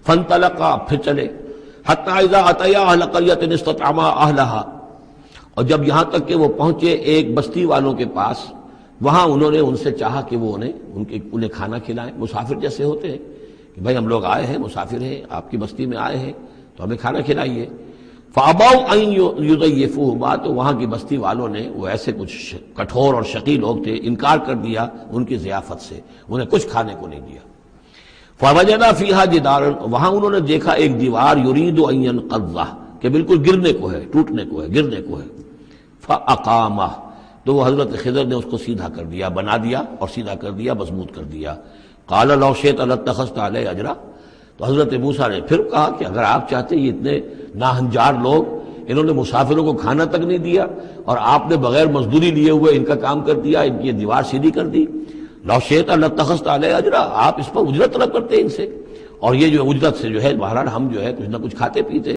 فانطلقا، پھر چلے، حتی اذا اتیا اہل قریۃ استطعما اہلہا، اور جب یہاں تک کہ وہ پہنچے ایک بستی والوں کے پاس، وہاں انہوں نے ان سے چاہا کہ وہ انہیں کھانا کھلائیں، مسافر جیسے ہوتے ہیں کہ بھائی ہم لوگ آئے ہیں، مسافر ہیں، آپ کی بستی میں آئے ہیں تو ہمیں کھانا کھلائیے۔ فابوا ان یضیفوہما، تو وہاں کی بستی والوں نے، وہ ایسے کچھ کٹھور اور شقی لوگ تھے، انکار کر دیا ان کی ضیافت سے، انہیں کچھ کھانے کو نہیں دیا۔ فوجدا فیہا جدارا، وہاں انہوں نے دیکھا ایک دیوار، یرید ان ینقض، کہ بالکل گرنے کو ہے، ٹوٹنے کو ہے، گرنے کو ہے۔ فاقامہ، تو وہ حضرت خضر نے اس کو سیدھا کر دیا، بنا دیا اور سیدھا کر دیا، مضبوط کر دیا۔ قال لو شئت لاتخذت علیہ اجرا، تو حضرت موسیٰ نے پھر کہا کہ اگر آپ چاہتے، یہ اتنے ناہنجار لوگ، انہوں نے مسافروں کو کھانا تک نہیں دیا اور آپ نے بغیر مزدوری لیے ہوئے ان کا کام کر دیا، ان کی دیوار سیدھی کر دی۔ لو شئت لاتخذت علیہ اجرا، آپ اس پر اجرت طلب کرتے ان سے، اور یہ جو اجرت سے جو ہے بہرحال ہم جو ہے کچھ نہ کچھ کھاتے پیتے۔